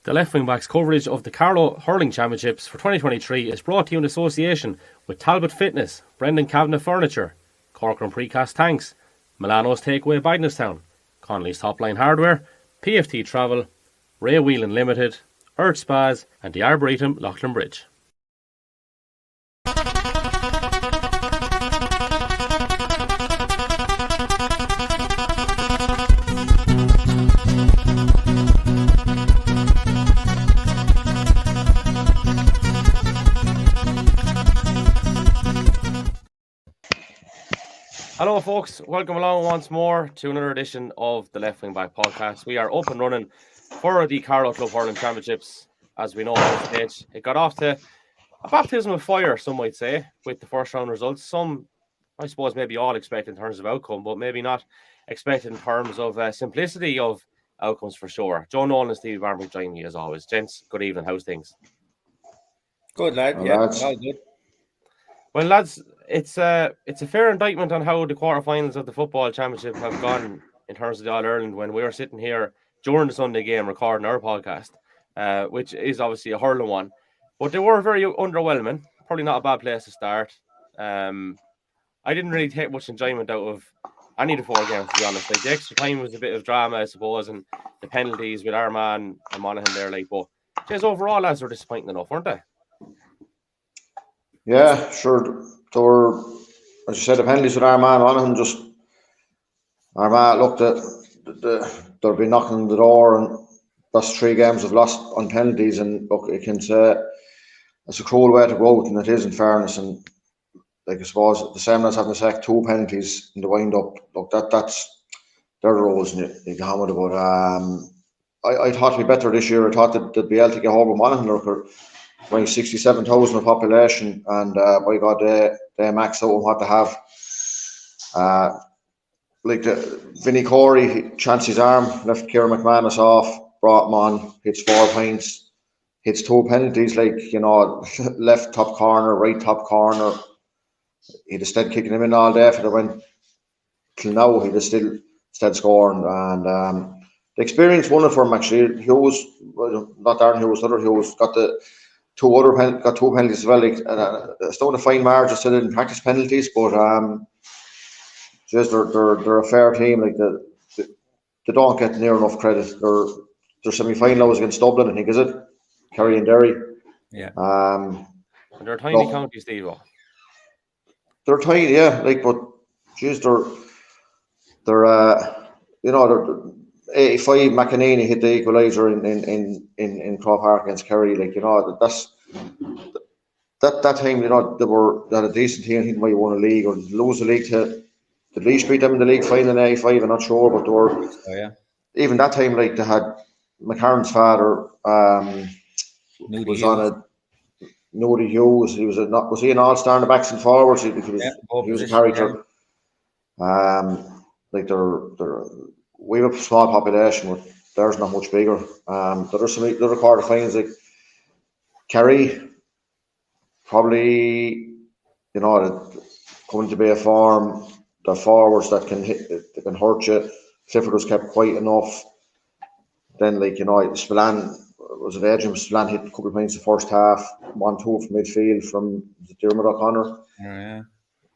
The Left Wing Backs coverage of the Carlow Hurling Championships for 2023 is brought to you in association with Talbot Fitness, Brendan Kavanagh Furniture, Corcoran Precast Tanks, Milano's Takeaway Btown, Connolly's Top Line Hardware, PFT Travel, Ray Whelan Limited, Earth Spas and the Arboretum Loughlin Bridge. Hello folks, welcome along once more to another edition of the Left Wing Back podcast. We are up and running for the Carlow Club Hurling Championships. As we know at this stage, it got off to a baptism of fire, some might say, with the first round results. Some, I suppose, maybe all expect in terms of outcome, but maybe not expect in terms of simplicity of outcomes for sure. Joe Nolan and Steve Barnbrook joining me as always. Gents, good evening, how's things? Good lad, all good. Well, lads, it's a fair indictment on how the quarterfinals of the football championship have gone in terms of the All-Ireland when we were sitting here during the Sunday game recording our podcast, which is obviously a hurling one. But they were very underwhelming. Probably not a bad place to start. I didn't really take much enjoyment out of any of the four games, to be honest. Like, the extra time was a bit of drama, I suppose, and the penalties with Armagh and Monaghan there. But just overall, lads, were disappointing enough, weren't they? Yeah, sure. There were, as you said, the penalties with Armagh and Monaghan. Armagh looked at they'll be knocking on the door, and that's 3 games they've lost on penalties. And look, you can say it's a cruel way to go out, and it is, in fairness. And like, I suppose the same as having to sack 2 penalties in the wind up. Look, that's their roles, and you get on with it. But I thought it'd be better this year. I thought that they'd be able to get over Monaghan. Running 67,000 of population, and by God, they maxed out on what they have. Like Vinnie Corey chanced his arm, left Kieran McManus off, brought him on, hits 4 points, hits 2 penalties, left top corner, right top corner. He'd have kicking him in all day if it went till now. He'd have still scoring, and the experience won it for him actually. Hughes, not Darren Hughes, other Hughes got 2 penalties as well. It's not a fine margin, still didn't practice penalties, but they're a fair team. Like, they don't get near enough credit. Their semi-final was against Dublin, I think, is it? Kerry and Derry. Yeah. And they're a tiny county, Steve. They're tiny, yeah. But geez, they're 85. McEnany hit the equaliser in Crow Park against Kerry. That's that time. They had a decent team. I think they might have won a league or lose the league to the Laois beat them in the league final in 85. I'm not sure, but they were. Even that time, they had McCarran's father was on a Nody Hughes. He was he an all-star in the backs and forwards? He was a character. We have a small population, but theirs not much bigger. There's some other quarterfinals like Kerry, probably, coming to be a form, the forwards that can hurt you. Clifford was kept quiet enough. Then, Spillane was at Adrian. Spillane hit a couple of points in the first half, 1-2 from midfield from Dermot O'Connor. Yeah.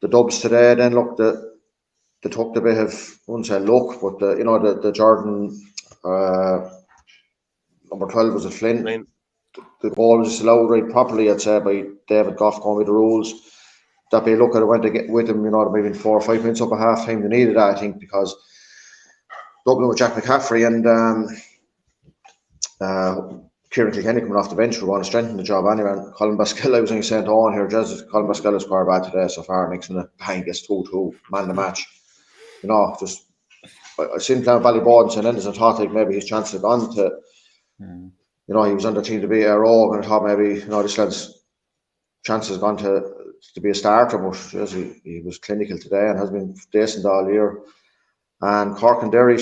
The Dubs today, then look, they took a bit of, I wouldn't say luck, but the Jordan number 12 was a Flynn. The goal was allowed right properly, I'd say, by David Goff going with the rules. That be a look at it went to get with him, maybe 4 or 5 minutes up at half time. They needed that, I think, because Dublin with Jack McCaffrey and Kieran Kilkenny coming off the bench were going to strengthen the job anyway. And Colin Baskell, I was only saying to Owen here, Colin Baskell is quite bad today so far. Next minute, bang, gets 2-2, man the match. I seen playing Ballyboard and St. Enda's and thought maybe his chances had gone to, he was on the team to be a rogue, and I thought maybe, this lad's chances gone to be a starter, but he was clinical today and has been decent all year. And Cork and Derry,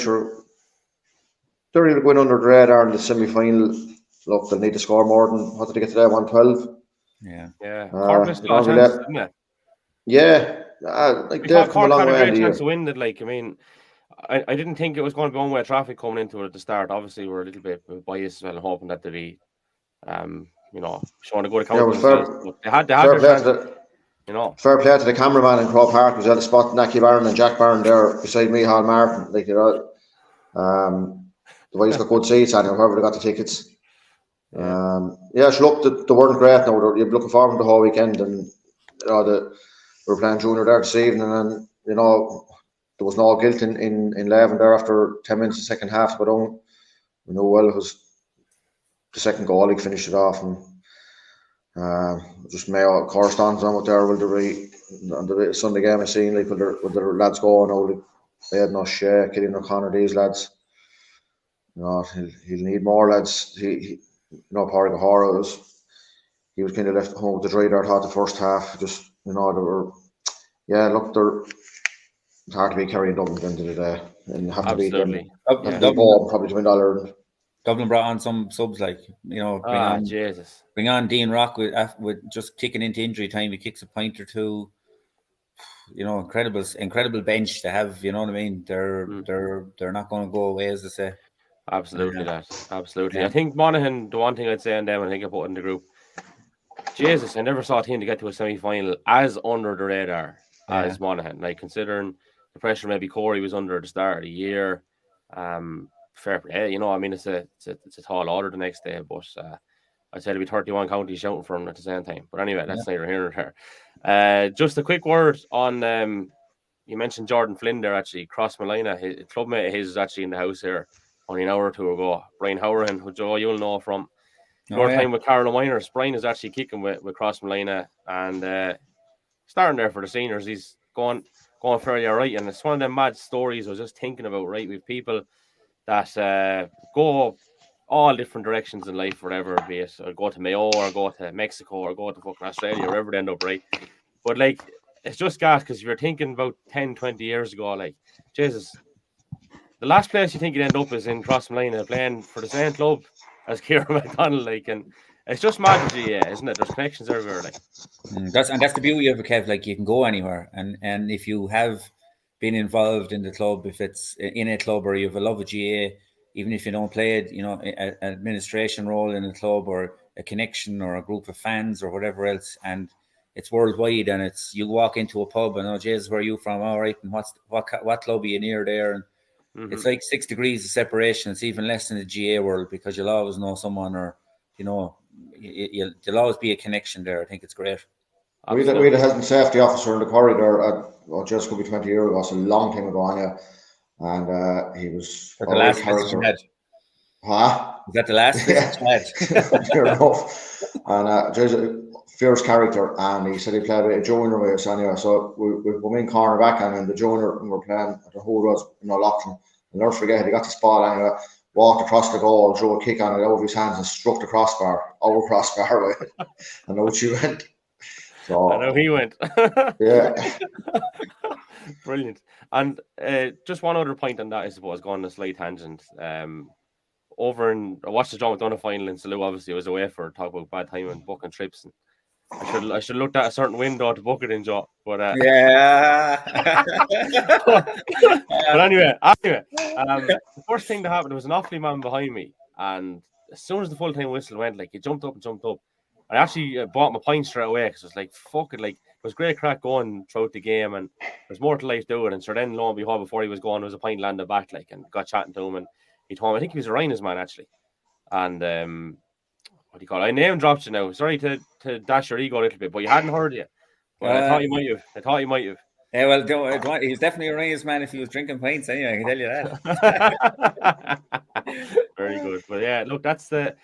Derry will go in under the radar in the semi-final. Look, they'll need to score more than, what did they get today, 112? Yeah. Cork has got a chance, didn't it? Yeah. They've come a long way. Cork had a great chance to win it. I didn't think it was going to be one-way traffic coming into it at the start. Obviously, we're a little bit biased as well, and hoping that they'd be, showing a good account of themselves. But they had their chance, Fair play to the cameraman in Crow Park who's at the spot, Nacky Barron and Jack Barron there beside Micheál Martin. The boys got good seats and whoever they got the tickets. Look, they weren't great. Now you're looking forward to the whole weekend, and we were playing junior there this evening, and there was no guilt in Leven there after 10 minutes of the second half. But we know well it was the second goal. He finished it off, and just Mayo corresponds on what there will be on the Sunday game. I seen with their lads going. They had no share. Killian O'Connor, these lads. He'll need more lads. Pádraig O'Hara he was kind of left home with the dry there. I thought the first half, just they were. It's hard to be carrying Dublin at the end of the day, and have to beat them. Probably to win All-Ireland. Dublin brought on some subs bring on Dean Rock with just kicking into injury time. He kicks a point or two. Incredible bench to have. You know what I mean? They're not going to go away, as they say. Absolutely, absolutely. Yeah. I think Monaghan. The one thing I'd say on them, I think I put in the group. Jesus, I never saw a team to get to a semi-final as under the radar as Monaghan. Like, considering the pressure maybe Corey was under at the start of the year. Fair play, it's a tall order the next day, but I'd say there'll be 31 counties shouting for him at the same time. But anyway, that's neither here nor there. Just a quick word on you mentioned Jordan Flynn there, actually. Cross Malina, his clubmate of his is actually in the house here only an hour or two ago. Brian Howran, who Joe you'll know from your time with Carlow Miners. Brian is actually kicking with Cross Malina and starting there for the seniors. He's going fairly all right, and it's one of them mad stories I was just thinking about, right? With people that go all different directions in life, whatever, be it, or go to Mayo, or go to Mexico, or go to fucking Australia, or wherever they end up, right? But, like, it's just gas, because if you're thinking about 10, 20 years ago, like, Jesus, the last place you think you'd end up is in Crossmolina, playing for the same club as Kieran McDonald, like, and it's just mad, isn't it? There's connections everywhere, like. That's the beauty of it, Kev. Like, you can go anywhere, and if you have been involved in the club, if it's in a club or you have a love of GA, even if you don't play it, an administration role in a club or a connection or a group of fans or whatever else, and it's worldwide, and it's you walk into a pub and Jesus, where are you from? All right, and what club are you near there? And it's like 6 degrees of separation. It's even less in the GA world, because you'll always know someone, or there'll always be a connection there. I think it's great. We had a health and safety officer in the corridor just could be 20 years ago, so a long time ago, and he was the last character. Is that the last Fair enough. And there's a fierce character, and he said he played a junior with us anyway. So we were in corner back, and the junior, and we were playing at the whole was Loughlin. I'll never forget, he got the spot anyway, walked across the goal, drew a kick on it over his hands, and struck the crossbar, over crossbar with it. And out she went. So, I know he went. Yeah. Brilliant. And just one other point on that, I suppose, going on a slight tangent. I watched the John McDonough final in Salou. Obviously, I was away for talk about bad time and booking trips. And I should looked at a certain window to book it in, Joe. But but anyway, the first thing that happened, there was an Offaly man behind me, and as soon as the full time whistle went, like, he jumped up. I actually bought my pint straight away, because it was like, fuck it, like, it was great crack going throughout the game, and there's more to life doing. And so then, lo and behold, before he was going, there was a pint landed back, like, and got chatting to him, and he told me, I think he was a Rhinos man, actually. And what do you call it? I name dropped you now. Sorry to dash your ego a little bit, but you hadn't heard yet. But I thought you might have. Yeah, well, he's definitely a Rhinos man if he was drinking pints anyway, I can tell you that. Very good. But yeah, look, that's the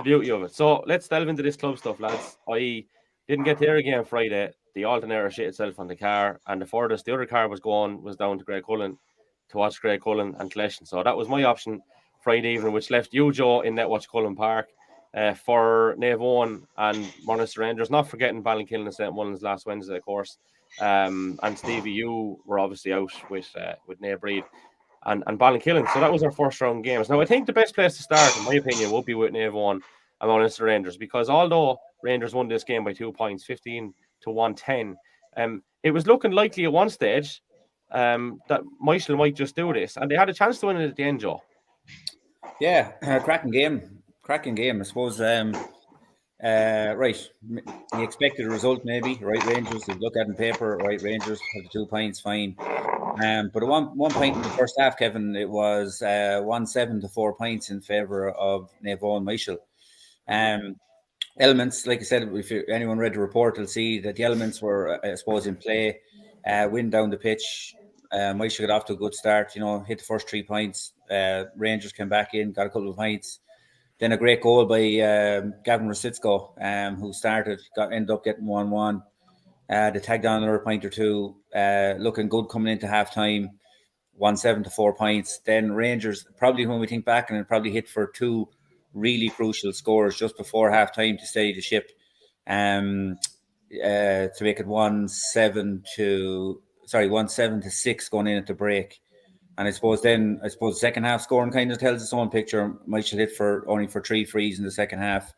beauty of it. So let's delve into this club stuff, lads. I didn't get there again Friday. The alternator shit itself on the car, and the furthest the other car was down to Graiguecullen to watch Graiguecullen and Collection. So that was my option Friday evening, which left you, Joe, in Netwatch Cullen Park for Naomh Eoin and Mullins Rangers. Not forgetting Ballinkillen and St. Mullins last Wednesday, of course. And Stevie, you were obviously out with Naomh Breed and Ballinkillen. So that was our first round games. Now, I think the best place to start, in my opinion, would be with Naomh Eoin and Mullins Rangers, because although Rangers won this game by 2 points, 15-110, it was looking likely at one stage that Michael might just do this, and they had a chance to win it at the end, Joe. Yeah, cracking game. I suppose. Right, you expected a result, maybe. Right, Rangers. If you look at it on paper, right, Rangers have the 2 points, fine. But at one point in the first half, Kevin, it was 1-7 to 4 points in favour of Naomh Eoin Michael. Elements, like I said, if anyone read the report, they'll see that the elements were, I suppose, in play. Wind down the pitch. Michael got off to a good start. Hit the first 3 points. Rangers came back in, got a couple of points. Then a great goal by Gavin Rosicko, who ended up getting 1-1. They tagged on another point or two, looking good coming into half time. 1-7 to 4 points. Then Rangers, probably when we think back, and it probably hit for 2 really crucial scores just before half time to steady the ship, to make it 1-7 to 6 going in at the break. And I suppose the second half scoring kind of tells its own picture. Michael hit only for 3 frees in the second half,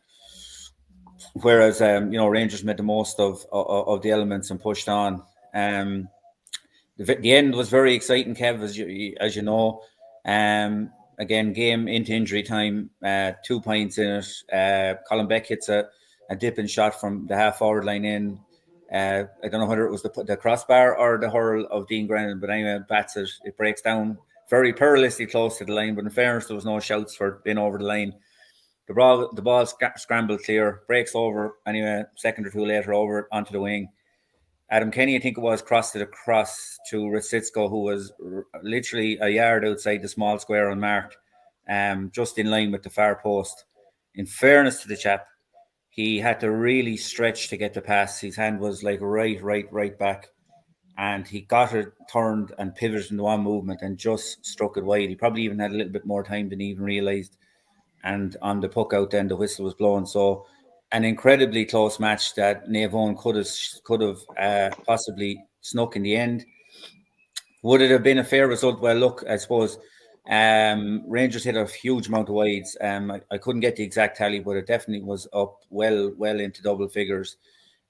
whereas Rangers made the most of the elements and pushed on. The end was very exciting, Kev, as you know. Again, game into injury time, 2 points in it. Colin Beck hits a dipping shot from the half forward line in. I don't know whether it was the crossbar or the hurl of Dean Grennan, but anyway, bats it. It breaks down very perilously close to the line, but in fairness, there was no shouts for being over the line. The ball scrambled clear, breaks over. Anyway, second or two later, over onto the wing. Adam Kenny, I think it was, crossed it across to Rosicko, who was literally a yard outside the small square unmarked, just in line with the far post. In fairness to the chap, he had to really stretch to get the pass. His hand was like right back. And he got it turned and pivoted in one movement and just struck it wide. He probably even had a little bit more time than he even realised. And on the puck out, then the whistle was blown. So an incredibly close match that Naomh Eoin could have possibly snuck in the end. Would it have been a fair result? Well, look, I suppose Rangers hit a huge amount of wides. I couldn't get the exact tally, but it definitely was up well into double figures.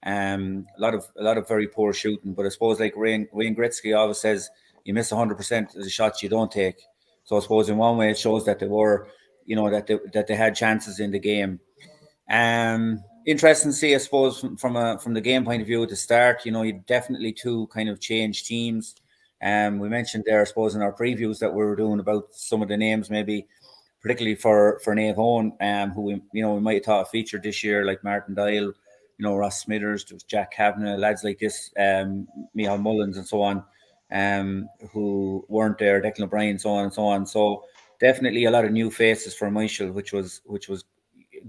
A lot of very poor shooting, but I suppose like Wayne Gretzky always says, you miss 100% of the shots you don't take. So I suppose in one way it shows that they were, that they had chances in the game. Interesting to see, I suppose, from the game point of view at the start. You definitely 2 kind of changed teams. We mentioned there, I suppose, in our previews that we were doing about some of the names, maybe particularly for Naomh Eoin, who we might have thought featured this year, like Martin Dial, Ross Smithers, there was Jack Kavanagh, lads like this, Michal Mullins and so on, who weren't there, Declan O'Brien, so on and so on. So definitely a lot of new faces for Michael, which was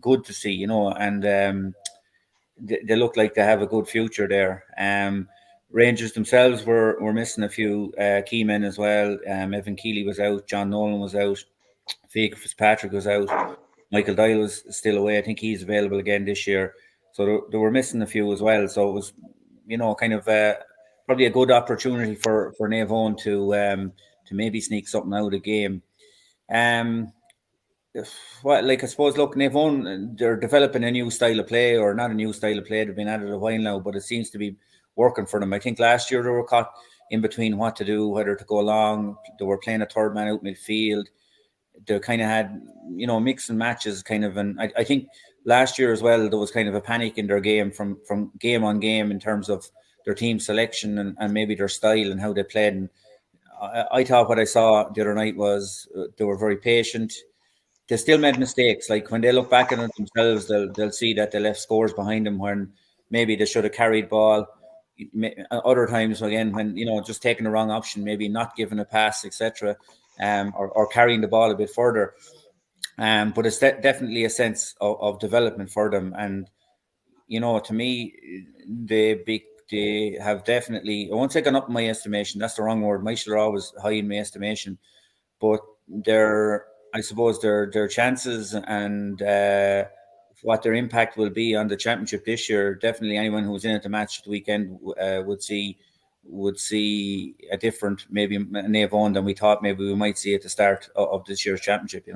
good to see, and they look like they have a good future there. Rangers themselves were missing a few key men as well. Evan Keeley was out, John Nolan was out, Fiacre Fitzpatrick was out, Michael Dial was still away. I think he's available again this year. So they were missing a few as well. So it was, kind of probably a good opportunity for Naomh Eoin to maybe sneak something out of the game. I suppose, look, Naomh Eoin, they're developing a new style of play, or not a new style of play. They've been at it a while now, but it seems to be working for them. I think last year they were caught in between what to do, whether to go long. They were playing a third man out midfield. They kind of had, mix and matches kind of. And I think last year as well, there was kind of a panic in their game from game on game in terms of their team selection and maybe their style and how they played. And I thought what I saw the other night was they were very patient. They still made mistakes. Like when they look back at it themselves, they'll see that they left scores behind them when maybe they should have carried ball. Other times, again, when just taking the wrong option, maybe not giving a pass, etc., or carrying the ball a bit further. But it's definitely a sense of development for them. And to me, they have definitely, I won't say gone up in my estimation. That's the wrong word. Michael are always high in my estimation, but I suppose their chances and what their impact will be on the championship this year. Definitely, anyone who was in at the match the weekend would see a different, maybe Naomh Eoin than we thought maybe we might see at the start of this year's championship.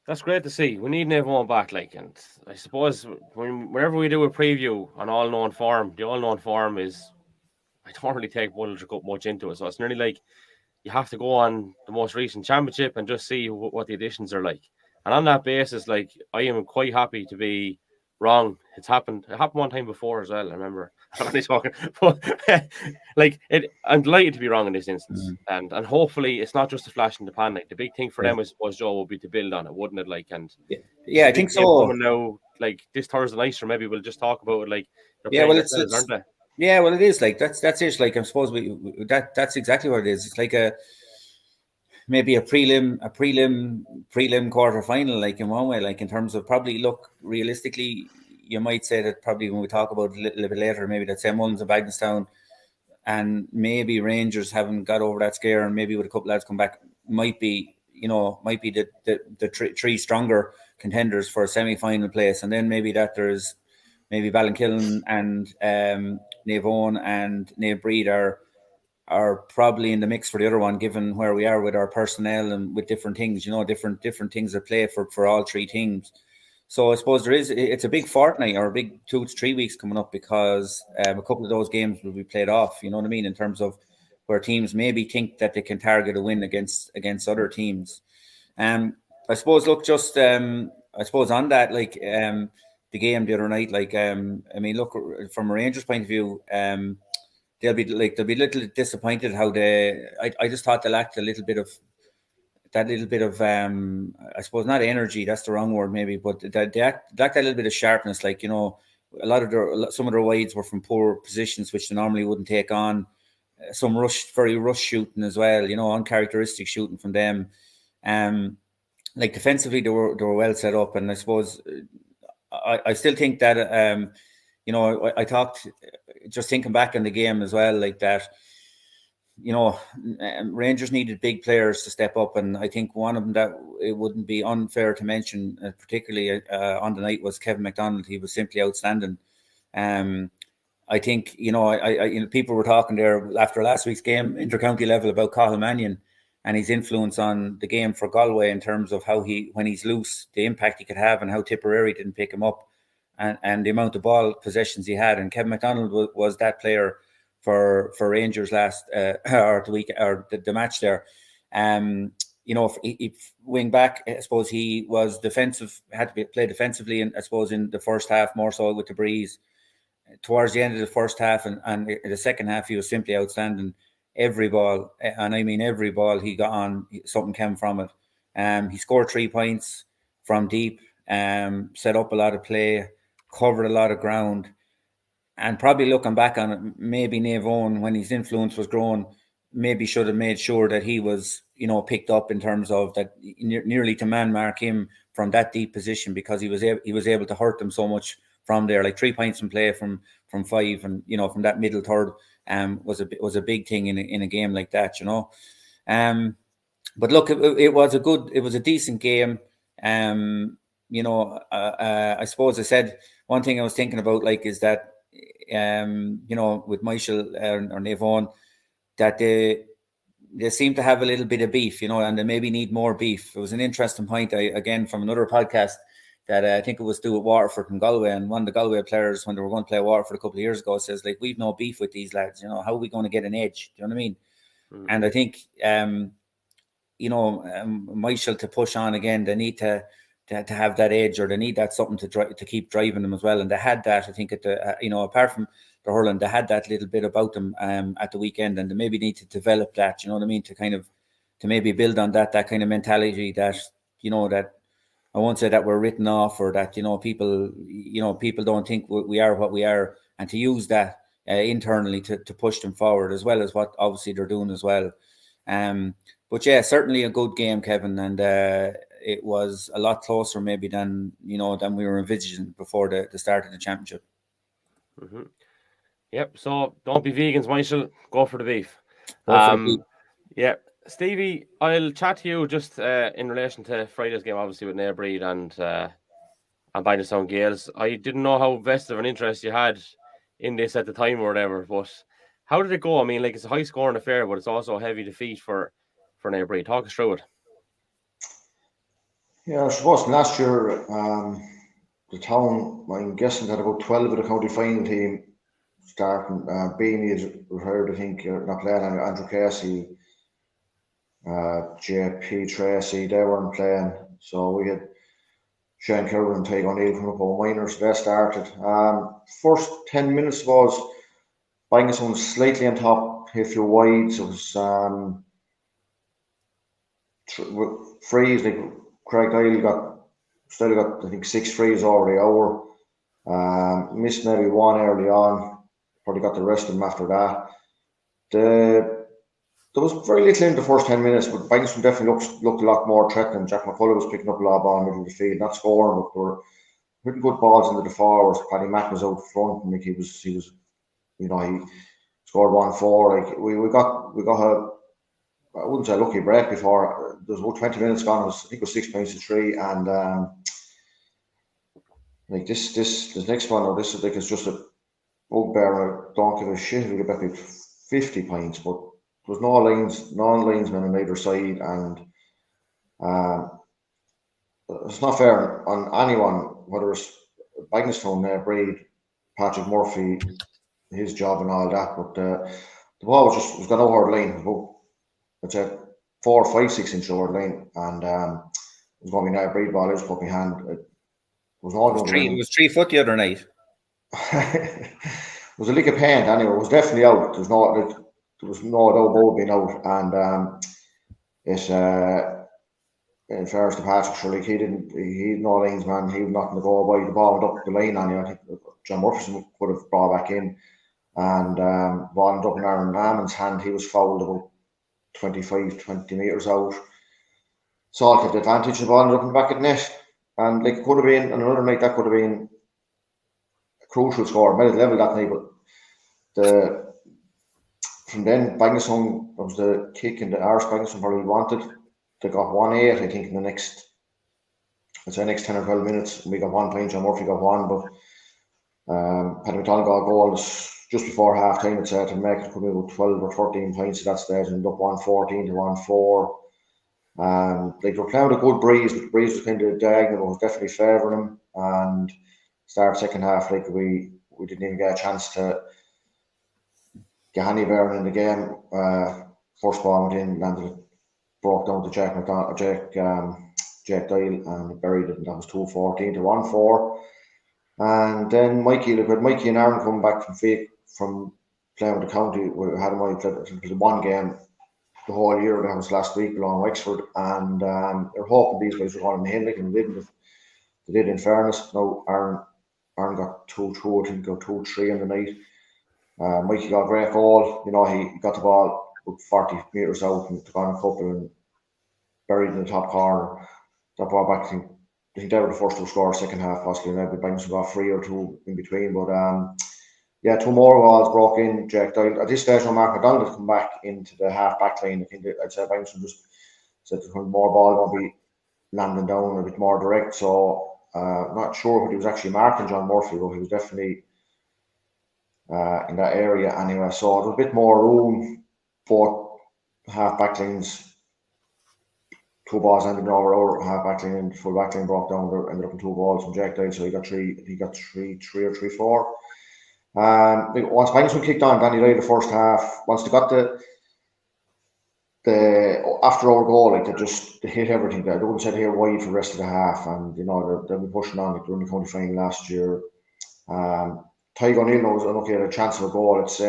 That's great to see. We need Naomh Eoin back, and I suppose whenever we do a preview on all known form, the all known form is I don't really take Mullingar Cup much into it. So it's nearly like you have to go on the most recent championship and just see what the additions are like. And on that basis, like, I am quite happy to be wrong. It happened one time before as well. I remember I'm only talking, but like I'm delighted to be wrong in this instance, and hopefully it's not just a flash in the pan. Like, the big thing for them, I suppose, Joe, would be to build on it, wouldn't it? Like, and I think so. Coming now, like this Thursday night, or maybe we'll just talk about it. Like, they're Yeah, playing well, themselves, aren't they? Yeah, well, it is like that's it. Like, I suppose that's exactly what it is. It's like maybe a prelim quarter final, like, in one way, like, in terms of, probably, look, realistically, you might say that probably when we talk about it a little bit later, maybe that, say, Mullins and Bagenstown and maybe Rangers haven't got over that scare, and maybe with a couple lads come back, might be the three stronger contenders for a semi-final place. And then maybe that there's maybe Ballinkillen and Naomh Eoin and Naomh Breed are probably in the mix for the other one, given where we are with our personnel and with different things, different things at play for all three teams. So I suppose it's a big fortnight, or a big 2 to 3 weeks coming up, because a couple of those games will be played off, you know what I mean, in terms of where teams maybe think that they can target a win against other teams. I suppose, look, just I suppose on that, like, the game the other night, like, I mean, look, from a Rangers point of view, they'll be a little disappointed how I just thought they lacked a little bit of I suppose, not energy, that's the wrong word maybe, but they lacked a little bit of sharpness. Like, some of their wides were from poor positions, which they normally wouldn't take on. Some very rush shooting as well, uncharacteristic shooting from them. Like, defensively, they were well set up, and I suppose I still think that I talked, just thinking back on the game as well, like that. Rangers needed big players to step up, and I think one of them that it wouldn't be unfair to mention, particularly on the night, was Kevin McDonald. He was simply outstanding. I think people were talking there after last week's game, intercounty level, about Cathal Mannion and his influence on the game for Galway, in terms of how when he's loose, the impact he could have, and how Tipperary didn't pick him up, and the amount of ball possessions he had. And Kevin McDonald was that player for Rangers last or the week, or the match there. If wing back, I suppose he was defensive, had to play defensively, and I suppose in the first half more so with the breeze. Towards the end of the first half and the second half, he was simply outstanding. Every ball, and I mean every ball he got on, something came from it. He scored 3 points from deep, set up a lot of play, covered a lot of ground. And probably looking back on it, maybe Naomh Eoin, when his influence was growing, maybe should have made sure that he was, picked up, in terms of that, nearly to man mark him from that deep position, because he was able to hurt them so much from there. Like 3 points from play from 5, and from that middle third was a big thing in a game like that, But look, it was a decent game. I suppose I said one thing I was thinking about, like, is that with Michael or Naomh Eoin, that they seem to have a little bit of beef, and they maybe need more beef. It was an interesting point, again, from another podcast, that I think it was to do with Waterford and Galway, and one of the Galway players, when they were going to play Waterford a couple of years ago, says, like, we've no beef with these lads, how are we going to get an edge? Do you know what I mean? Mm-hmm. And I think Michael, to push on again, they need to have that edge, or they need that something to keep driving them as well. And they had that, I think, at the apart from the hurling, they had that little bit about them at the weekend, and they maybe need to develop that. You know what I mean? To maybe build on that kind of mentality that that I won't say that we're written off, or that people don't think we are what we are, and to use that internally to push them forward, as well as what obviously they're doing as well. But yeah, certainly a good game, Kevin, and it was a lot closer maybe than we were envisioning before the start of the championship. Mm-hmm. Yep. So don't be vegans, Michael. Go for the beef. Yeah, Stevie, I'll chat to you just in relation to Friday's game, obviously, with Naomh Breed and Bagenstown Gales. I didn't know how vested of an interest you had in this at the time or whatever, but how did it go? I mean, like, it's a high scoring affair, but it's also a heavy defeat for Naomh Breed. Talk us through it. Yeah, I suppose last year, the town, I'm guessing, had about 12 of the county final team starting. Beanie is retired, I think. Not playing. Andrew Casey, JP Tracy, they weren't playing. So we had Shane Kerr and Tyke O'Neill coming up on minors. They started. First 10 minutes was Bangison slightly on top, hit a few wides. It was frees. Like Craig Doyle still got I think 6 frees over the hour. Missed maybe one early on. Probably got the rest of them after that. There was very little in the first 10 minutes, but Bangson definitely looked a lot more threatening. Jack McCullough was picking up a lot of ball in the middle of the field, not scoring, but they were hitting good balls into the forwards. Paddy Mack was out front, and like he was, he scored 1-4. Like we got a, I wouldn't say a lucky break before. There was about 20 minutes gone. I think it was 6 points to 3, and like this next one, or this is like it's just a bugbear. I don't give a shit if we get back with 50 points, but there was no linesmen on either side, and it's not fair on anyone, whether it's Bagnestone, Braid, Patrick Murphy, his job and all that, but the ball was going over the line, about, I'd say 4, 5, 6 inches over the line, and it was going to be now Braid ball. I just put my hand. It was 3 foot the other night. It was a lick of paint anyway. It was definitely out. There was no doubt about it being out, and it's in fairness to Patrick, sure, like he's no linesman. He was not going to go by. The ball went up the line on you. I think John Murphy could have brought back in, and ball ended up in Aaron Naaman's hand. He was fouled about 25, 20 metres out. Saul kept the advantage. The ball ended up in the back of the net, and like it could have been another night. That could have been a crucial score. Made it level that night, but from then Bangison was the kick in the arse. Bangison probably wanted. They got 1-8, I think, in the next 10 or 12 minutes. We got 1 point. John Murphy got 1, but Paddy McDonald got a goal just before half time. It said to make it could be about 12 or 13 points at that stage, and up 114 to 1-4. Like they were playing with a good breeze, but the breeze was kind of diagonal. It was definitely favouring them. And start second half, like we didn't even get a chance to get any bearing in the game. First ball went in, landed, broke down to Jack Doyle, and buried it, and that was 2-14 to 1-4. And then Mikey and Aaron come back from playing with the county. We had him played one game the whole year. That was last week along Wexford, and they're hoping these guys were going to Henley, and they did. In fairness, no, Aaron got 2-2, I think, got 2-3 in the night. Mikey got a great goal. He got the ball 40 metres out and took on a couple and buried in the top corner. That ball back, I think they were the first to score second half, possibly. Maybe Bangson got 3 or 2 in between. But 2 more balls broke in. Jack Doyle. At this stage, Mark McDonald had come back into the half back line. I think I'd say Bangson just said more ball won't be landing down a bit more direct. So not sure what he was actually marking John Murphy, but he was definitely in that area anyway. So there was a bit more room. Both half back lines. 2 balls ended over our half back line, and full back line broke down. There ended up in 2 balls from Jack Doyle, so he got 3 or 3-4. Once Bangson kicked on, Danny Doyle the first half. Once they got the after our goal, like they hit everything there. They wouldn't sit here wide for the rest of the half, and they'll be pushing on. Like they were in the county final last year. Tyke O'Neill was unlucky at a chance of a goal. It's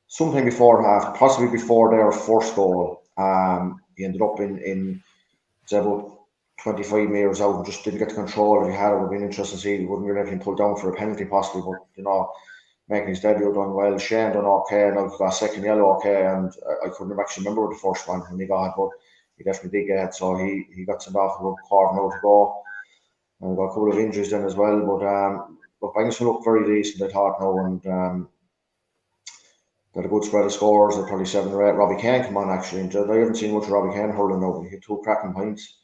sometime before half, possibly before their first goal. He ended up in about 25 metres out and just didn't get the control. If he had, it would have been interesting to see. He wouldn't really have him pulled down for a penalty possibly, but making his debut done well. Shane done okay, now he got a second yellow okay, and I couldn't actually remember the first one when he got it, but he definitely did get it. So he got sent off about quarter now to go, and got a couple of injuries then as well. But Bangson looked very decent, I thought now, and got a good spread of scores. They're probably 7 or 8. Robbie Kane come on actually. I haven't seen much of Robbie Kane hurling now. He hit 2 cracking points.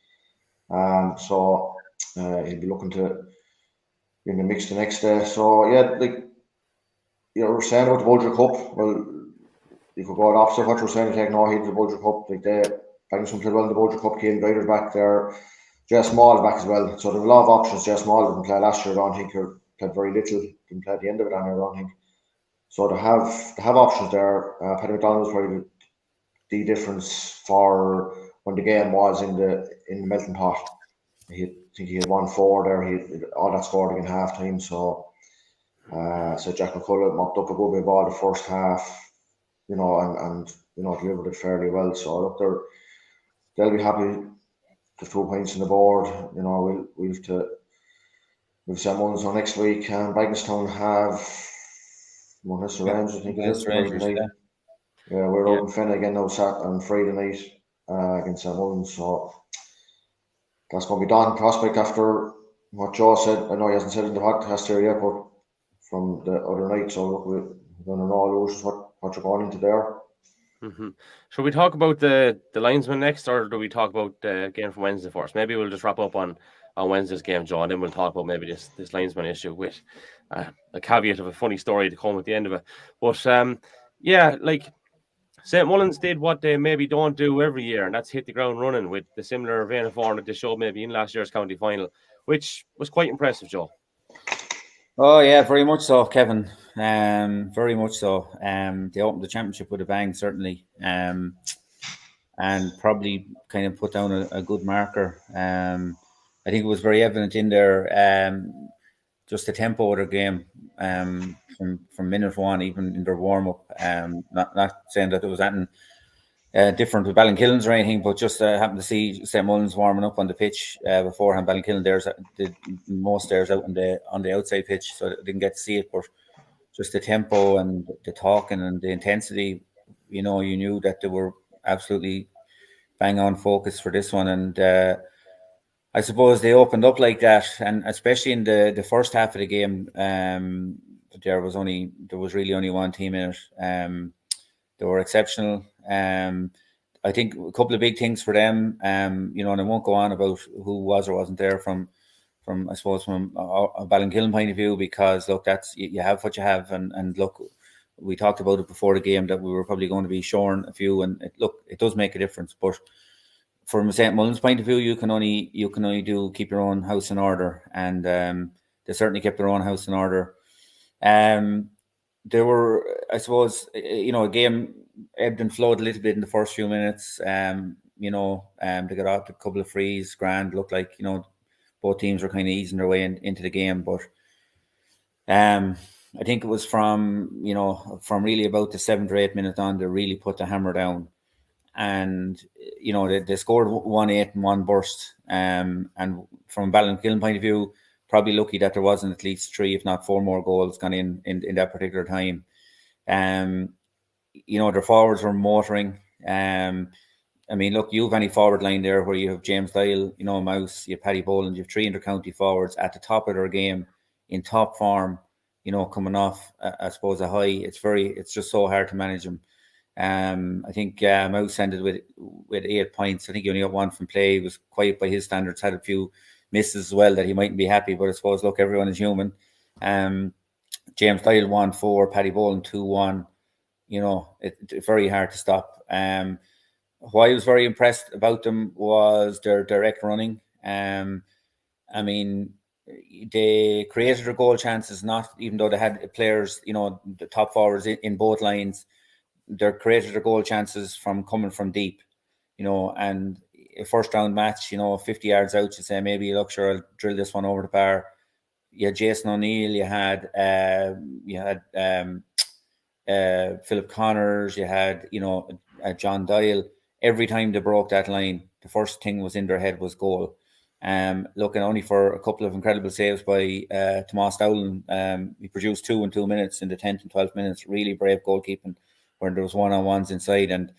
So he'll be looking to be in the mix the next day. So yeah, like we're saying about the Bulger Cup. Well, you could go the opposite of what you're saying. Take no heed to the Bulger Cup. Like Bangson played well in the Bulger Cup. Cian Guider's back there. Jay Small is back as well. So there's a lot of options. Jay Small didn't play last year. I don't think he played very little. Didn't play at the end of it. I don't think. So they have options there. Paddy McDonald was probably the difference for when the game was in the melting pot. I think he had 1-4 there. He all that scored in half time. So Jack McCullough mopped up a good bit of ball the first half, and delivered it fairly well. So look, they'll be happy to 2 points on the board. We'll St. Mullins on next week, and Bagenstown have Munster Rangers, I think it is Thursday night. Yeah, we're out in Fenn again now on Friday night against St. Mullins. So that's going to be daunting prospect after what Joe said. I know he hasn't said it in the podcast here yet, but from the other night. So look, we're going to know what you're going into there. Mm-hmm. Should we talk about the Linesmen next, or do we talk about the game from Wednesday first? Maybe we'll just wrap up on Wednesday's game, Joe, and then we'll talk about maybe this Linesman issue with a caveat of a funny story to come at the end of it. But like St. Mullins did what they maybe don't do every year, and that's hit the ground running with the similar vein of form that they showed maybe in last year's county final, which was quite impressive, Joe. Oh yeah, very much so, Kevin. Very much so. They opened the championship with a bang, certainly, and probably kind of put down a good marker. I think it was very evident in their just the tempo of their game from minute one, even in their warm up. Not saying that it was anything different with Ballinkillen's or anything, but just happened to see St. Mullins warming up on the pitch beforehand. Ballinkillen did most theirs out on the outside pitch, so I didn't get to see it. But just the tempo and the talking and the intensity, you knew that they were absolutely bang on focus for this one. And I suppose they opened up like that, and especially in the first half of the game, there was really only one team in it. They were exceptional. I think a couple of big things for them, and I won't go on about who was or wasn't there from I suppose from a Ballinkillen point of view, because look, that's you have what you have, and look, we talked about it before the game that we were probably going to be shorn a few, and it does make a difference. But from a St. Mullins point of view, you can only keep your own house in order, and they certainly kept their own house in order. There were, I suppose, a game ebbed and flowed a little bit in the first few minutes. They got out a couple of frees, grand. Looked like both teams were kind of easing their way into the game, but I think it was from really about the 7th or 8th minute on, they really put the hammer down, and they scored 1-8 in one burst. And from a Ballinkillen point of view, probably lucky that there wasn't at least 3, if not 4 more goals gone in that particular time. Their forwards were motoring. Look, you have any forward line there where you have James Doyle, Mouse, you have Paddy Boland, you have 3 inter-county forwards at the top of their game, in top form, coming off, I suppose, a high. It's just so hard to manage them. I think Mouse ended with 8 points. I think he only got 1 from play. He was quiet by his standards, had a few misses as well that he mightn't be happy, but I suppose, look, everyone is human. James Doyle 1-4, Paddy Boland 2-1. It's very hard to stop. Why I was very impressed about them was their direct running. They created their goal chances, not even though they had players, the top forwards in both lines. They created their goal chances from coming from deep, and a first round match, 50 yards out, you say, maybe, look, sure, I'll drill this one over the bar. You had Jason O'Neill, you had Philip Connors, you had, John Doyle. Every time they broke that line, the first thing was in their head was goal. Looking only for a couple of incredible saves by Tomas Dowling. He produced 2 in 2 minutes in the 10th and 12th minutes. Really brave goalkeeping, where there was one-on-ones inside. And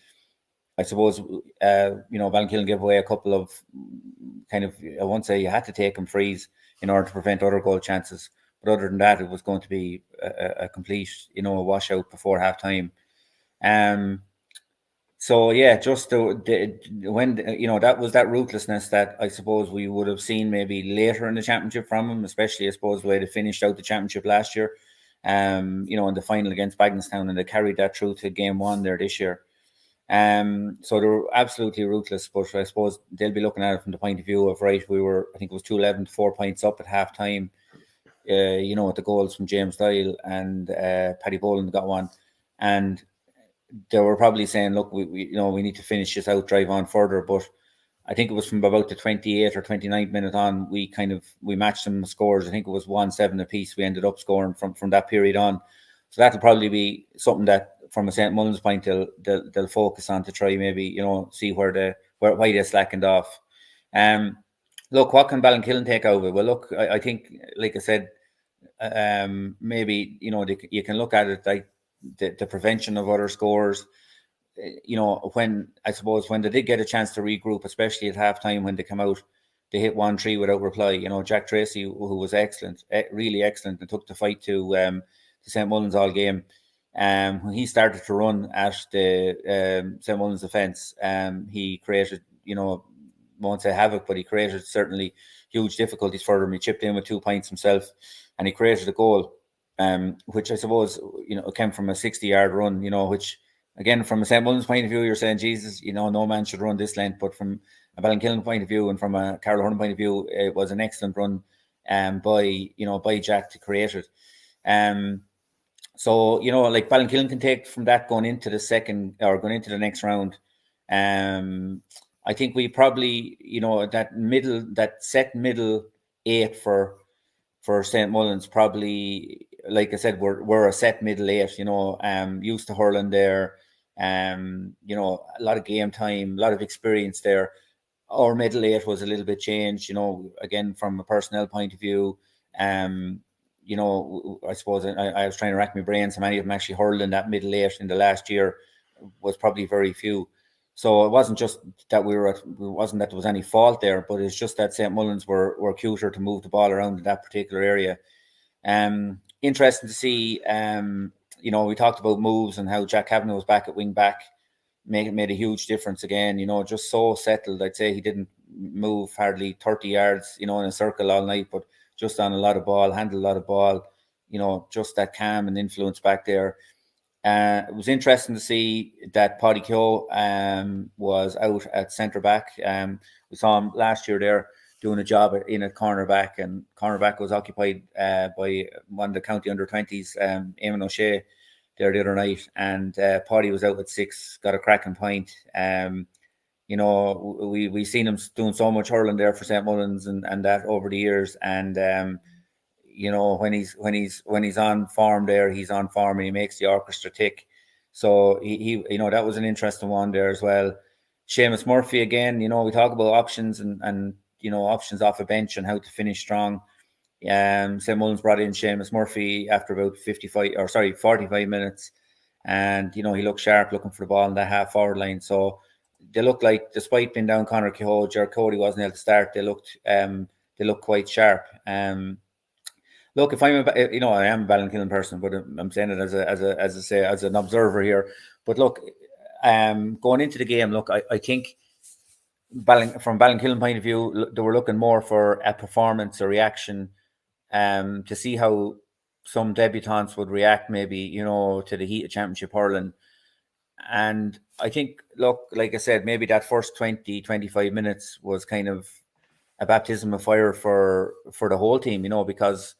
I suppose, Ballinkillen gave away a couple of kind of, I won't say you had to take them frees in order to prevent other goal chances. But other than that, it was going to be a complete, a washout before half time. So yeah, just when that was that ruthlessness that I suppose we would have seen maybe later in the championship from them, especially I suppose the way they finished out the championship last year, in the final against Bagenstown, and they carried that through to game 1 there this year. So they were absolutely ruthless, but I suppose they'll be looking at it from the point of view of, right, I think it was 2-11, 4 points up at half time. with the goals from James Doyle and Paddy Boland got one, and they were probably saying, look, we need to finish this out, drive on further. But I think it was from about the 28th or 29th minute on, we matched them scores. I think it was 1-7 apiece. We ended up scoring from that period on. So that'll probably be something that, from a St. Mullins point, they'll focus on to try maybe, see why they slackened off. Look, what can Ballinkillen take out of it? Well, look, I think, like I said, maybe, you can look at it like the prevention of other scores. When they did get a chance to regroup, especially at halftime when they come out, they hit 1-3 without reply. Jack Tracy, who was excellent, really excellent, and took the fight to St. Mullins all game. When he started to run at the St. Mullins defence, he created, won't say havoc, but he created certainly huge difficulties for them. He chipped in with 2 points himself, and he created a goal, which I suppose, came from a 60-yard run, which, again, from a St. Mullins point of view, you're saying, Jesus, no man should run this length. But from a Ballinkillen point of view and from a Carlow Hurling point of view, it was an excellent run by Jack to create it. So, like Ballinkillen can take from that going into the next round. I think we probably, that set middle 8 for St. Mullins, probably, like I said, we're a set middle 8, used to hurling there, a lot of game time, a lot of experience there. Our middle 8 was a little bit changed, again, from a personnel point of view. I suppose I was trying to rack my brains how many of them actually hurled in that middle 8 in the last year. Was probably very few. So it wasn't just that wasn't that there was any fault there, but it's just that St. Mullins were cuter to move the ball around in that particular area. Interesting to see, we talked about moves and how Jack Kavanagh was back at wing back, made a huge difference again, just so settled. I'd say he didn't move hardly 30 yards, in a circle all night, but just on a lot of ball, handled a lot of ball, just that calm and influence back there. It was interesting to see that Paddy Keogh was out at centre back. We saw him last year there doing a job in at cornerback, and cornerback was occupied by one of the county under-20s, Eamon O'Shea, there the other night, and Paddy was out at 6, got a cracking point. We seen him doing so much hurling there for St. Mullins and that over the years, and when he's on form there, he's on form and he makes the orchestra tick. So he that was an interesting one there as well. Seamus Murphy again, we talk about options and options off a bench and how to finish strong. St. Mullins brought in Seamus Murphy after about 45 minutes, and he looked sharp, looking for the ball in that half forward line. So they looked like, despite being down Conor Kehoe, Jared Cody wasn't able to start. They looked quite sharp. Look, if I am a Ballinkillen person, but I'm saying it as an observer here. But look, going into the game, look, I think from Ballinkillen point of view, they were looking more for a performance, a reaction, to see how some debutants would react, maybe, to the heat of championship hurling. And I think, look, like I said, maybe that first 20-25 minutes was kind of a baptism of fire for the whole team, because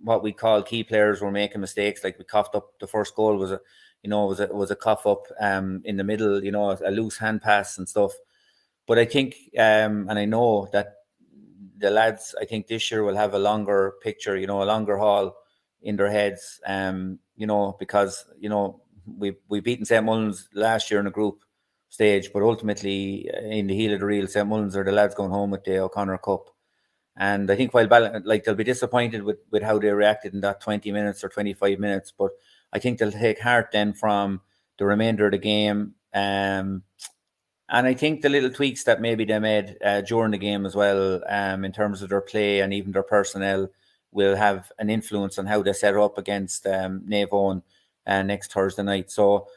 what we call key players were making mistakes. Like we coughed up the first goal was a cough up in the middle, a loose hand pass and stuff. But I think and I know that the lads, I think this year will have a longer picture, a longer haul in their heads, because we beaten St. Mullins last year in a group stage, but ultimately in the heel of the reel, St. Mullins are the lads going home with the O'Connor Cup. And I think they'll be disappointed with how they reacted in that 20 minutes or 25 minutes, but I think they'll take heart then from the remainder of the game. And I think the little tweaks that maybe they made during the game as well, in terms of their play and even their personnel, will have an influence on how they set up against Naomh Eoin next Thursday night. So,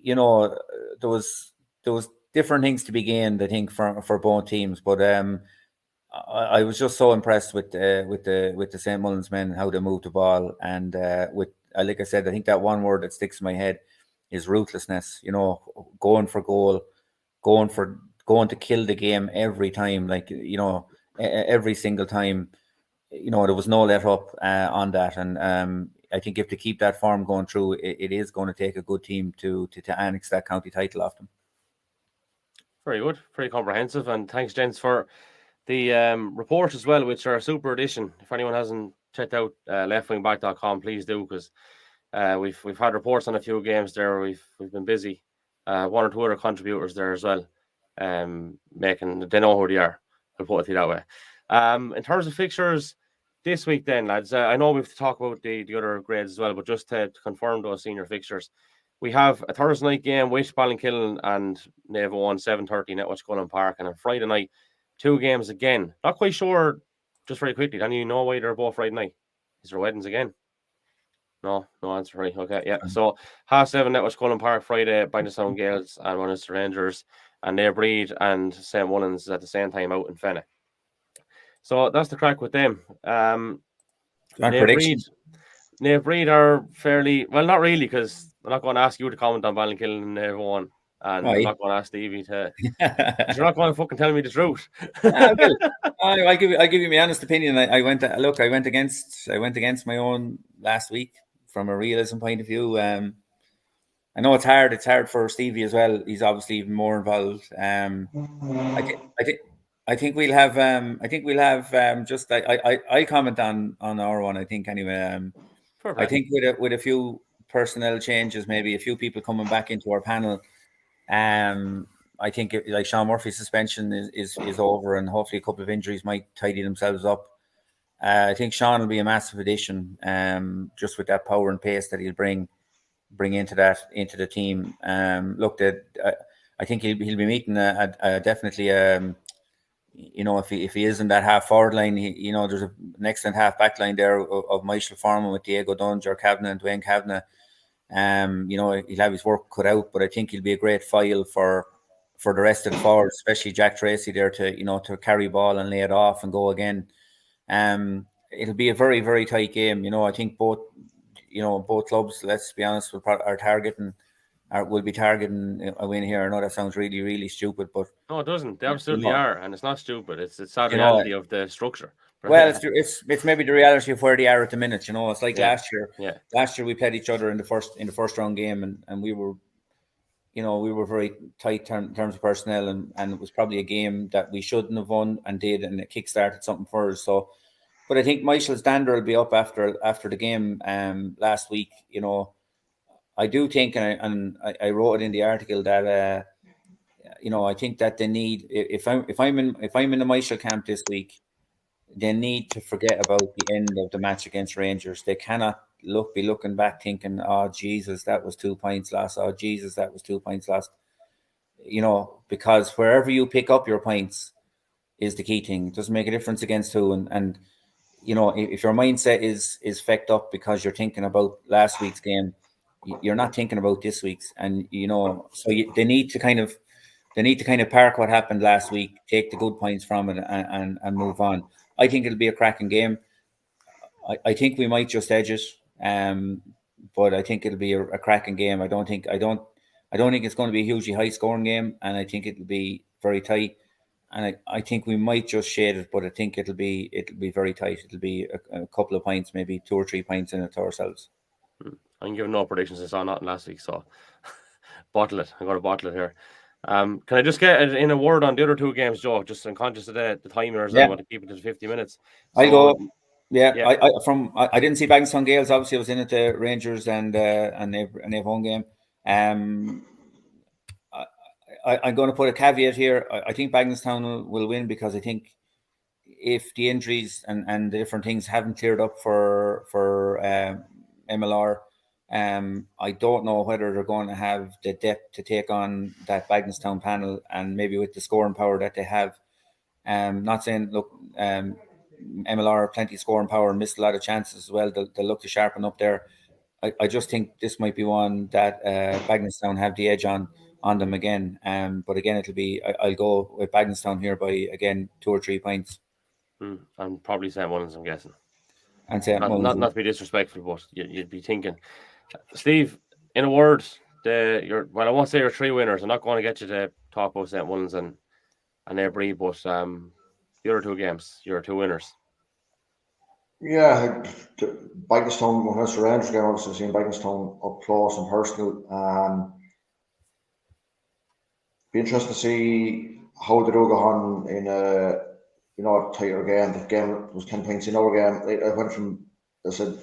there was different things to be gained, I think, for both teams. But I was just so impressed with the St. Mullins men, how they moved the ball, and like I said, I think that one word that sticks in my head is ruthlessness. Going for goal, going to kill the game every time, every single time. there was no let up on that, and I think if they keep that form going through, it is going to take a good team to annex that county title off them. Very good, very comprehensive, and thanks, gents, for the report as well, which are a super edition. If anyone hasn't checked out leftwingback.com, please do, because we've had reports on a few games there. We've been busy. One or two other contributors there as well, making they know who they are. I'll put it that way. In terms of fixtures this week, then, lads, I know we have to talk about the other grades as well, but just to confirm those senior fixtures, we have a Thursday night game with Ballinkillen and Naomh Eoin 7:30 Netwatch Cullen Park, and on Friday night, 2 games again. Not quite sure. Just very quickly, then you know why they're both Friday night. Is there weddings again? No answer, right? Okay, yeah. So 7:30 Netwatch Cullen Park Friday, Btown Gales and Munster Rangers, and Naomh Breed and St. Mullins at the same time out in Fenagh. So that's the crack with them. Naomh Breed are fairly well, not really, because I'm not going to ask you to comment on Ballinkillen and Naomh Eoin, and I'm not going to ask Stevie to. You're not going to fucking tell me the truth. I'll give you my honest opinion. I went against my own last week from a realism point of view. I know it's hard. It's hard for Stevie as well. He's obviously even more involved. I think we'll have. Just I comment on our one. I think anyway. I think with a few personnel changes, maybe a few people coming back into our panel. I think like Sean Murphy's suspension is over, and hopefully a couple of injuries might tidy themselves up. I think Sean will be a massive addition, just with that power and pace that he'll bring into the team. I think he'll be meeting definitely. If he is in that half forward line, there's an excellent half back line there of Michael Foreman with Diego Dunn, Ger Kavanagh and Dwayne Kavanagh. He'll have his work cut out, but I think he'll be a great foil for the rest of the forwards, especially Jack Tracy there to carry ball and lay it off and go again. It'll be a very, very tight game. I think both clubs, let's be honest, will be targeting a win here. I know that sounds really, really stupid, but no, it doesn't. They absolutely are, and it's not stupid. It's that reality of the structure. Well, it's maybe the reality of where they are at the minute. It's like last year. Yeah. Last year we played each other in the first round game, and we were, we were very tight in terms of personnel, and it was probably a game that we shouldn't have won and did, and it kickstarted something for us. So, but I think Michael's dander will be up after the game last week. I do think, and I wrote it in the article that I think that they need, if I'm in the Michael camp this week, they need to forget about the end of the match against Rangers. They cannot be looking back thinking, oh Jesus, that was 2 points lost. Oh Jesus, that was 2 points lost. Because wherever you pick up your points is the key thing. It doesn't make a difference against who, and if your mindset is fecked up because you're thinking about last week's game, you're not thinking about this week's, and so they need to kind of park what happened last week, take the good points from it, and move on. I think it'll be a cracking game. I think we might just edge it, but I think it'll be a cracking game. I don't think it's going to be a hugely high scoring game, and I think it'll be very tight. And I think we might just shade it, but I think it'll be very tight. It'll be a couple of points, maybe 2 or 3 points in it to ourselves. I'm giving no predictions. I saw nothing last week, so bottle it. I'm going to bottle it here. Can I just get in a word on the other 2 games, Joe? Just unconscious of the timers. I want to keep it to 50 minutes. I'll go. Yeah. I didn't see Bagnstown Gales. Obviously, I was in at the Rangers and Naomh home game. I'm going to put a caveat here. I think Bagnstown will win, because I think if the injuries and the different things haven't cleared up for MLR, I don't know whether they're going to have the depth to take on that Bagnstown panel, and maybe with the scoring power that they have. Not saying, look, MLR have plenty of scoring power and missed a lot of chances as well. They'll look to sharpen up there. I just think this might be one that Bagnstown have the edge on them again. But again, it'll be, I'll go with Bagnstown here by, again, 2 or 3 points. And probably St. Mullins, I'm guessing. And St. Mullins. Not to be disrespectful, but you'd be thinking. Steve, in a word, I won't say you're 3 winners. I'm not going to get you to talk about St. Mullins and Naomh Eoin, but the other 2 games, you're 2 winners. Yeah, the Btown, Mullins Rangers game, obviously seen Btown up close and personal. Be interesting to see how they do go on in a tighter game. The game was 10 points in our game. I went from, I said,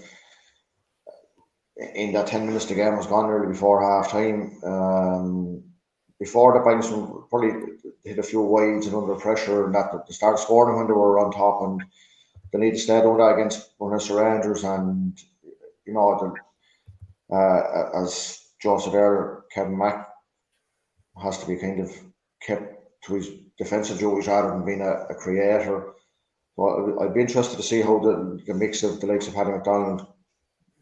in that 10 minutes the game was gone early before half time. Before the Btown probably hit a few wides and under pressure, and that they started scoring when they were on top, and they need to stay doing that against Mullins Rangers. And as Joe said earlier, Kevin Mack has to be kind of kept to his defensive duties rather than being a creator. But I'd be interested to see how the mix of the likes of Paddy McDonald,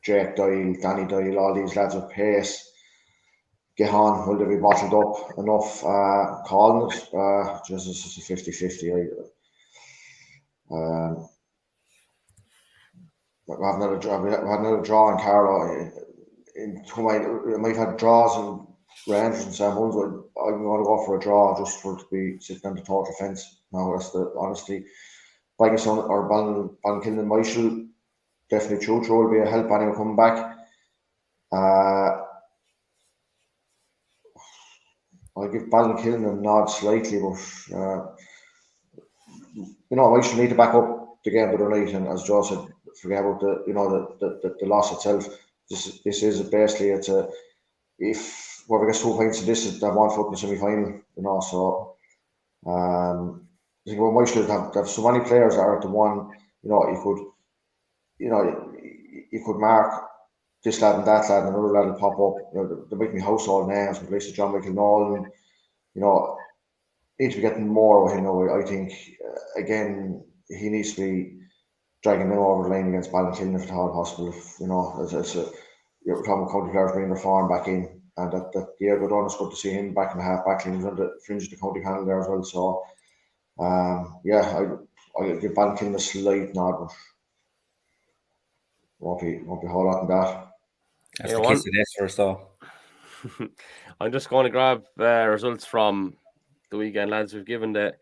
Jake Doyle, Danny Doyle, all these lads with pace get on. Will they be bottled up enough? Calling it, just it's a 50-50. We have another draw in Carlow. I might have draws and Rangers and Sam Mullins. I'm going to go for a draw just for it to be sitting on the total fence. Now that's honestly. Bangson or Ballinkillen and Michael definitely Chucho will be a help anyway coming back. I'll give Ballinkillen a nod slightly, but Michael need to back up the game the other night, and as Joe said, forget about the loss itself. This is basically if whoever gets 2 points in this is that 1 foot in the semi-final, so I think we should have so many players that are at the one, you could mark this lad and that lad, and another lad will pop up. There might be household names, the likes of John Michael Nolan, need to be getting more of him now. I think, again, he needs to be dragging them over the line against Ballinkillen if at all possible. You're talking about county players bringing their form back in, and that Diego Dunn is good to see him back in the half back line. He's on the fringe of the county panel there as well, so. I'll give Ballinkillen a slight nod, but won't be a whole lot in that. That's the kiss of this first, though. I'm just going to grab results from the weekend, lads. We've given the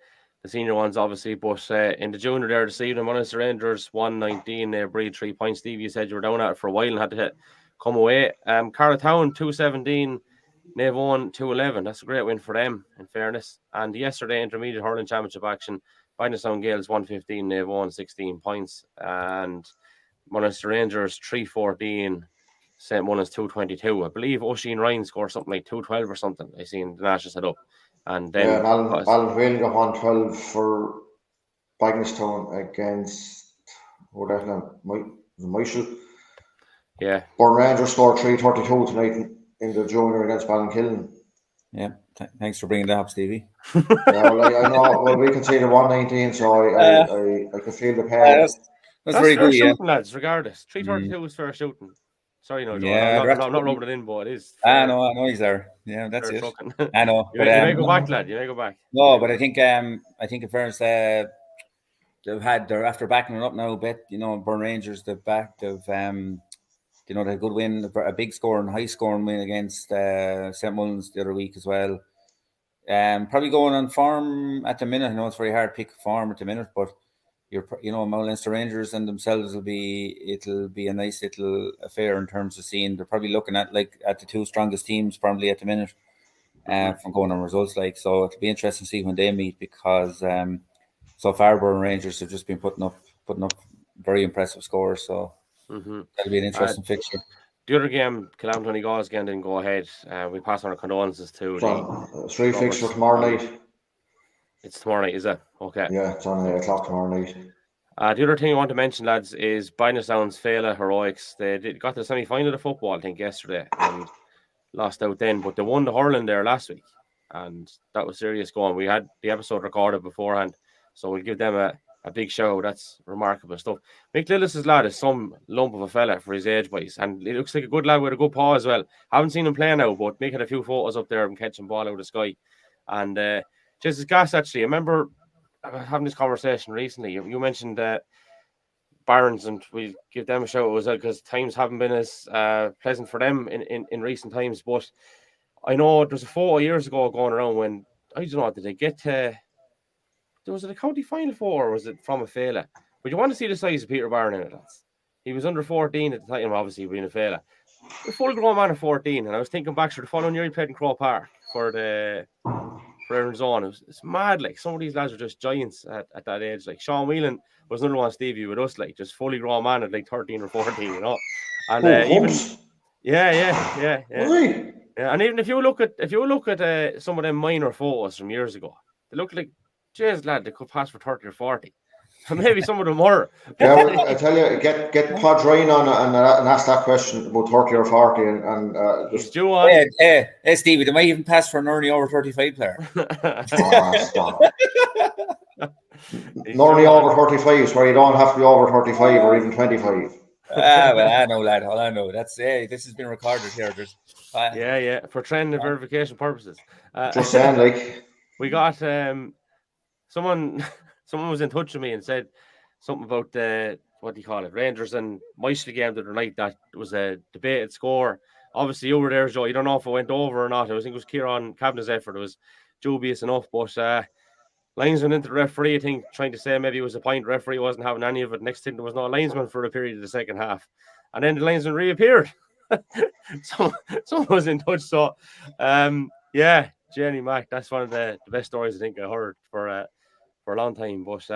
senior ones, obviously, but in the junior there this evening, Mullins Rangers 119, they breed 3 points. Steve, you said you were down at it for a while and had to come away. Carltown 217. Naomh Eoin 211. That's a great win for them, in fairness. And yesterday, intermediate hurling championship action, Btown Gales 115, Naomh Eoin 16 points, and Mullins Rangers 314, St. Mullins 222. I believe Oisin Ryan scored something like 212 or something. I seen the Nash set up, and then Alan Whalen got 112 for Btown against Michael. Yeah. Burn Rangers scored 332 tonight in the junior against Ballinkillen. Yeah, thanks for bringing that up, Stevie. I know. Well, we conceded 119, so I can feel the pain. That's very good, shooting, lads. Regardless, 332 is fair shooting. Sorry, no, Joe. Yeah, I'm not rubbing it in, but it is. I know he's there. Yeah, that's it. I know. You may go back, lad. You may go back. No, but I think in fairness, they're after backing it up now a bit. Burn Rangers, they've they had a good win, a big scoring, high scoring win against St. Mullins the other week as well. Probably going on form at the minute. I know it's very hard to pick form at the minute, but Mullins Rangers and themselves it'll be a nice little affair in terms of seeing. They're probably looking at the two strongest teams probably at the minute, from going on results so it'll be interesting to see when they meet, because so far Burn Rangers have just been putting up very impressive scores, so that'll be an interesting fixture. The other game, Killam Donegal again didn't go ahead. We pass on our condolences to the 3 fixture tomorrow night. It's tomorrow night, is it? Okay. Yeah, it's on 8 o'clock tomorrow night. The other thing I want to mention, lads, is Btown's Fela Heroics. They got to the semi-final of football, I think, yesterday, and lost out then. But they won the hurling there last week, and that was serious going. We had the episode recorded beforehand, so we'll give them a big show. That's remarkable stuff. Mick Lillis's lad is some lump of a fella for his age, boys, and he looks like a good lad with a good paw as well. Haven't seen him play now, but Mick had a few photos up there and catching ball out of the sky. And just as gas, actually, I remember having this conversation recently. You mentioned Barons, and we give them a shout as well, because times haven't been as pleasant for them in recent times. But I know there's a photo years ago going around when, I don't know, did they get to... Was it a county final for, or was it from a Fela? But you want to see the size of Peter Barron in it, lads. He was under 14 at the time, obviously being a fella. A full grown man at 14, and I was thinking back to the following year he played in Crow Park for Aaron's Own. It's mad, like some of these lads are just giants at that age. Like Sean Whelan was another one, Stevie, with us, like just fully grown man at like 13 or 14, you know. And even yeah. Really? Yeah, and even if you look at some of them minor photos from years ago, they look like, jeez, lad, they could pass for 30 or 40. Maybe some of them were. Yeah, well, I tell you, get Pod Ryan on and ask that question about 30 or 40 and He's just due on. Hey, Stevie, they might even pass for an early over 35 player. stop. Normally over 35 where you don't have to be over 35 or even 25. Well, I know, lad. All I know. That's this has been recorded here. There's yeah, for trend and verification purposes. Just saying, like we got someone was in touch with me and said something about the what do you call it, Rangers and Meister game the other night. That was a debated score. Obviously, you were there, Joe. You don't know if it went over or not. I think it was Kieran Kavanagh's effort. It was dubious enough, but linesman into the referee, I think, trying to say maybe it was a point. Referee wasn't having any of it. Next thing, there was no linesman for a period of the second half, and then the linesman reappeared. Someone was in touch. So, yeah, Jenny Mac, that's one of the best stories I think I heard for a long time. But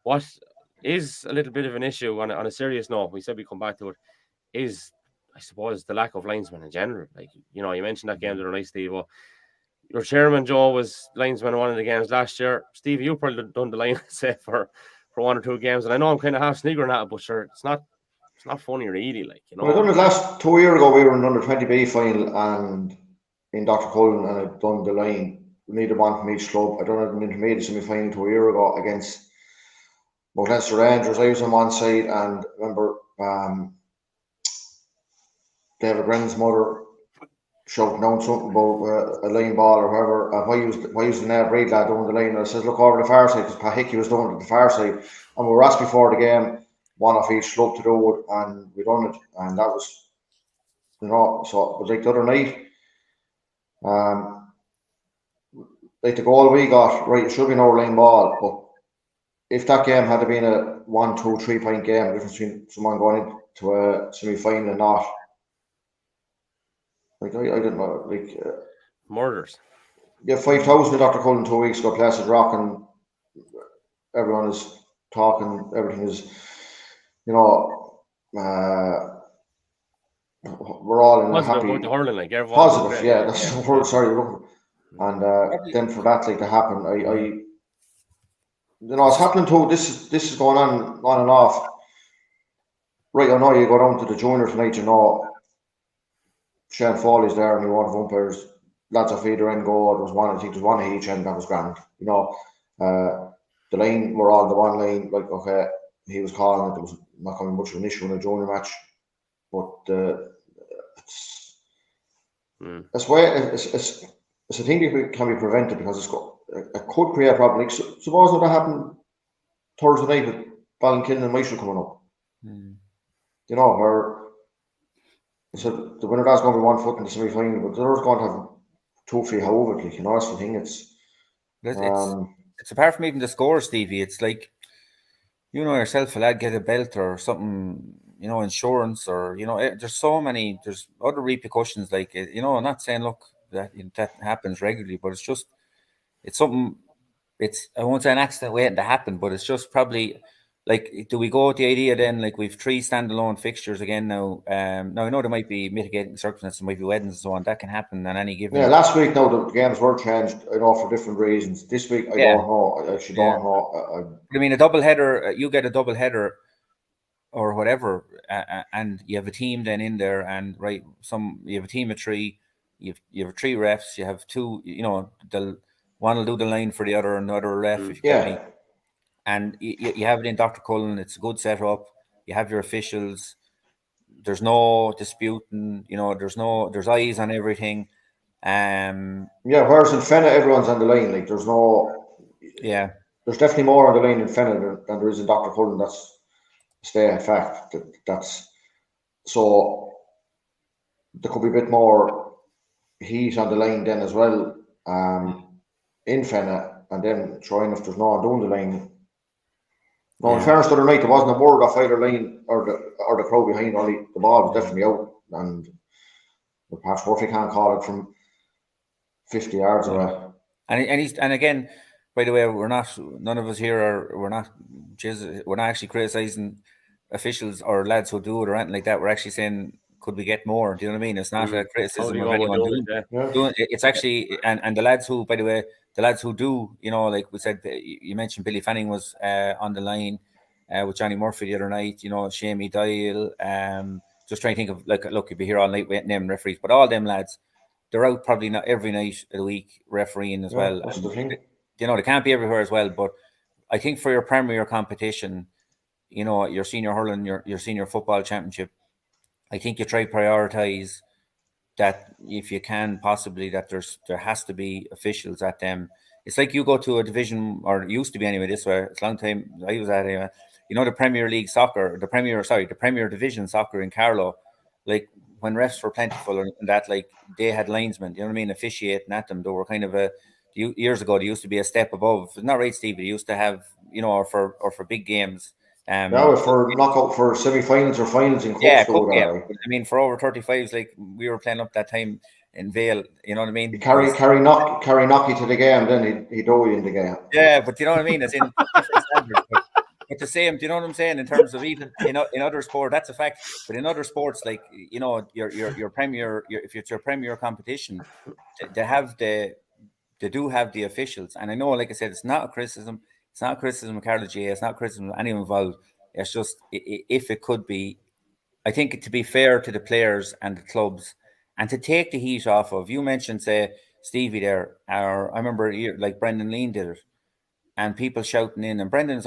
what is a little bit of an issue on a serious note, we said we come back to it, is I suppose the lack of linesmen in general. Like, you know, you mentioned that game the other night, Steve. Your chairman, Joe, was linesman in one of the games last year. Steve, you probably done the line, say, for one or two games. And I know I'm kind of half sniggering at it, but sure, it's not funny really, like, you know. Well, I done it last 2 years ago. We were in under 20B final and in Dr. Cullen, and I'd done the line. We needed one from each club. I done it in intermediate semi-final 2 years ago against Mullins Rangers. I was on one side, and I remember David Brennan's mother shouting down something about a line ball or whatever. Why use the Ned Reid lad down the line? And I says, look over the far side, because Pat Hickey was down to the far side. And we were asked before the game, one of each club to do it, and we done it. And that was, you know, so it was like the other night. Like the goal we got, right, it should be an line ball, but if that game had been a 1, 2, 3 point game, the difference between someone going into a semi-final and not, like I didn't know, like murders. Yeah, 5,000 in Dr. Cullen 2 weeks ago, Placid Rock, and everyone is talking, everything is, you know, we're all in positive a happy, about the hurling, like positive, yeah, that's the word, sorry, and then for that like to happen, I you know, it's happening too. This is going on and off. Right, I know you go down to the junior tonight, you know, Shane Foley's there and he one of umpires, lads off either end go. There was one, I think there's one at each end that was grand. You know, the line, we're all the one line, like, okay, he was calling it, there was not coming much of an issue in a junior match, but it's a thing that can be prevented, because it could create a problem. Like, suppose that happened Thursday night with Ballinkillen and Michael coming up. You know, where so the winner that's going to be 1 foot in the semi-final, but the other's going to have 2 feet over it. Like, you know, that's the thing. It's apart from even the score, Stevie. It's like, you know yourself, a lad get a belt or something, you know, insurance, or, you know, there's other repercussions. Like, you know, I'm not saying, look, that happens regularly, but it's something. I won't say an accident waiting to happen, but it's just probably, like, do we go with the idea then, like, we've 3 standalone fixtures again now? Now I know there might be mitigating circumstances, there might be weddings and so on. That can happen on any given. Yeah, last week now the games were changed, I know, for different reasons. This week I don't know. I actually don't know. I mean, a double header, you get a double header or whatever, and you have a team then in there, and you have a team of 3. You have 3 refs. You have 2. You know, one will do the line for the other, and the other ref. If you get me. And you have it in Dr. Cullen. It's a good setup. You have your officials. There's no disputing. You know, there's eyes on everything. Whereas in Fenna, everyone's on the line. Like, there's no. Yeah. There's definitely more on the line in Fenna than there is in Dr. Cullen. That's a fact. That's so. There could be a bit more heat on the line then as well. In Fenna, and then trying if there's no one doing the line. No, in fairness to the night, there wasn't a word off either line or the crowd behind. Only the ball was definitely out, and perhaps Murphy can't call it from 50 yards away. And again, by the way, none of us here we're not actually criticising officials or lads who do it or anything like that. We're actually saying, could we get more? Do you know what I mean? It's not a criticism of anyone doing it. It's actually, and the lads who, by the way, the lads who do, like we said, you mentioned Billy Fanning was on the line with Johnny Murphy the other night, Shamey Doyle, just trying to think of, look, you'd be here all night naming referees, but all them lads, they're out probably not every night of the week refereeing as well. That's the thing. They can't be everywhere as well, but I think for your premier competition, your senior hurling, your senior football championship, I think you try to prioritise that if you can possibly, that there has to be officials at them. It's like you go to a division, or it used to be anyway this way, it's a long time I was at anyway, the Premier League soccer, the Premier Division soccer in Carlow, like when refs were plentiful and that, like they had linesmen, you know what I mean, officiating at them. They were kind of years ago, they used to be a step above. It's not right, Steve. They used to have, or for big games. For knockout, for semi-finals or finals in cups. I mean, for over 35s, like we were playing up that time in Vale, you know what I mean? Carry Knocky to the game, then he'd owe you in the game. Yeah, but you know what I mean? It's in different standards. But the same, do you know what I'm saying? In terms of even in other sport, that's a fact. But in other sports, like your premier, if it's your premier competition, they do have the officials. And I know, like I said, it's not a criticism. It's not a criticism of Carlow GA. It's not a criticism of anyone involved. It's just if it could be, I think, to be fair to the players and the clubs, and to take the heat off of. You mentioned, say, Stevie there, or I remember like Brendan Lean did it. And people shouting in, and Brendan's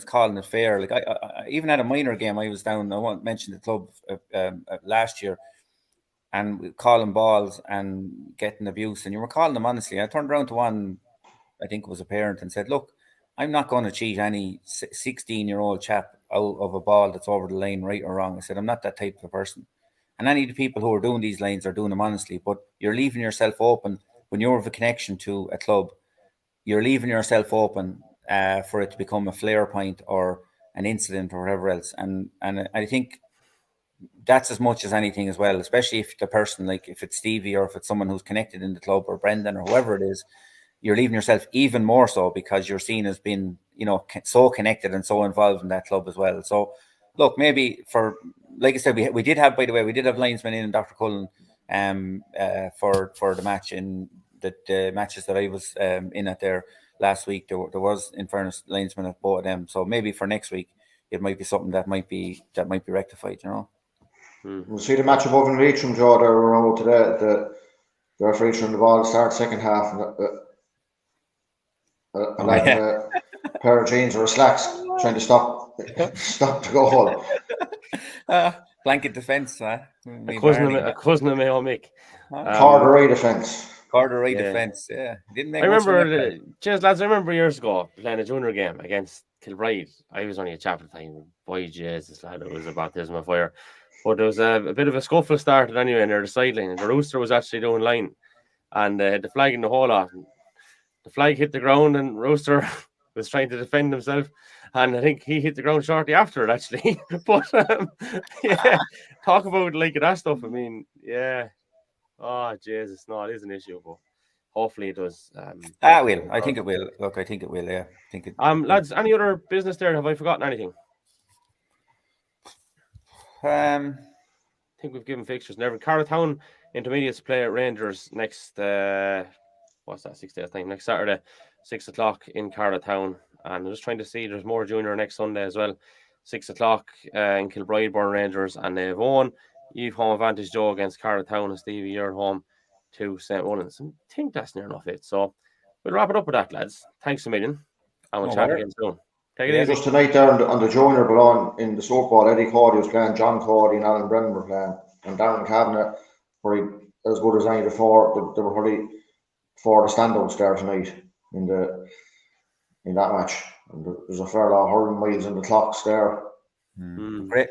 calling it fair. Like I even at a minor game, I was down. I won't mention the club last year, and calling balls and getting abuse, and you were calling them honestly. I turned around to one, I think it was a parent, and said, "Look, I'm not going to cheat any 16-year-old chap out of a ball that's over the line, right or wrong." I said, "I'm not that type of person." And any of the people who are doing these lines are doing them honestly, but you're leaving yourself open when you have a connection to a club. You're leaving yourself open for it to become a flare point or an incident or whatever else. And I think that's as much as anything as well, especially if the person, like if it's Stevie or if it's someone who's connected in the club or Brendan or whoever it is, you're leaving yourself even more so because you're seen as being, so connected and so involved in that club as well. So, look, maybe like I said, we did have, by the way, we did have linesmen in, Dr. Cullen for the match in the matches that I was in at there last week. There was, in fairness, linesmen at both of them. So maybe for next week, it might be something that might be rectified. We'll see the match above in Leitrim, Joe. There around today. The referee turned the ball to start second half, and a lad in a pair of jeans or a slacks trying to stop the goal. Blanket defence, a cousin of my own Mick. Corduroy defence. Corduroy defence, yeah. Didn't make I remember, lads, I remember years ago playing a junior game against Kilbride. I was only a chap at the time. Boy, Jesus, lad, it was a baptism of fire. But there was a bit of a scuffle started anyway near the sideline, and the rooster was actually doing line, and the flag in the whole lot. The flag hit the ground, and Rooster was trying to defend himself, and I think he hit the ground shortly after it, actually. But yeah, talk about like that stuff. I mean, yeah. Oh Jesus, no, it is an issue, but hopefully it does. I think it will. Look, I think it will. Yeah, I think it. Lads, any other business there? Have I forgotten anything? I think we've given fixtures and everything. Carlowtown Intermediates play at Rangers next. What's that? 6 days time. Next Saturday, 6 o'clock in Carlowtown. And I'm just trying to see. There's more junior next Sunday as well. 6 o'clock in Kilbride, Burn Rangers, and they've won. You've home advantage, Joe, against Carlowtown, and Stevie, you're at home to St. Mullins. I think that's near enough it. So we'll wrap it up with that, lads. Thanks a million. And we'll chat again soon. Take it easy. Just tonight there on the junior below in the softball, Eddie Cody was playing, John Cody and Alan Brennan were playing, and Darren Kavanagh were as good as any before. They were probably for the standouts there tonight in that match. And there's a fair lot of hurling miles in the clocks there.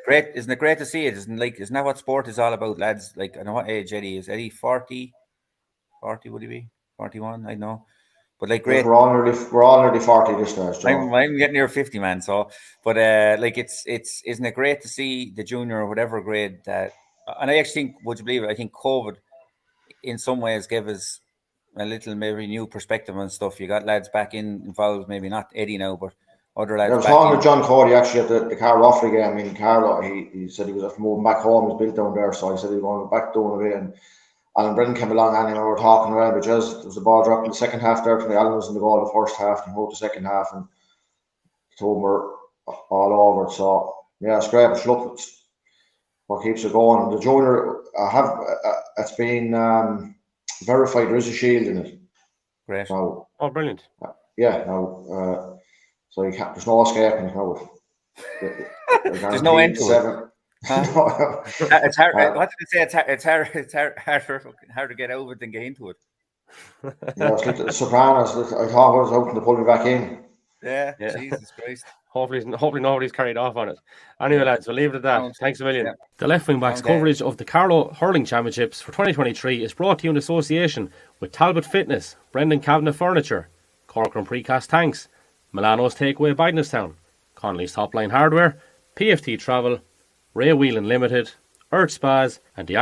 Great, isn't it great to see it? Isn't that what sport is all about, lads? Like, I know what age Eddie is. Eddie 40 would he be? 41, I know. But like great. We're all nearly 40 this stage, Joe. I'm getting near 50, man. So, but like isn't it great to see the junior or whatever grade that? And I actually think, would you believe it? I think COVID, in some ways, gave us a little maybe new perspective on stuff. You got lads back involved, maybe not Eddie now, but other lads. I was back talking in. to John Cody actually at the Carl Offaly game in Carlow. He said he was after moving back home. He's built down there, so he said he was going back down a bit. And Alan Brennan came along and we were talking around because there was a ball dropped in the second half there. Alan was in the goal the first half and he moved the second half, and the two were all over. So yeah, it's great. But look, it's what keeps it going. The junior, it's been verified. There is a shield in it. Great. Now, Oh, brilliant. yeah. Now, so there's no escaping now. There's no end to it. It's hard. What did I say? It's hard to get out of it than get into it. Yeah, it's like the Sopranos. I thought I was out and they pulled me back in. Yeah. Jesus Christ. Hopefully nobody's carried off on it. Anyway, lads, we'll leave it at that. Thanks a million. Yeah. The Left Wing Backs coverage of the Carlow Hurling Championships for 2023 is brought to you in association with Talbot Fitness, Brendan Kavanagh Furniture, Corcoran Precast Tanks, Milano's Takeaway Bidnestown, Connolly's Top Line Hardware, PFT Travel, Ray Whelan Limited, Earth Spas, and the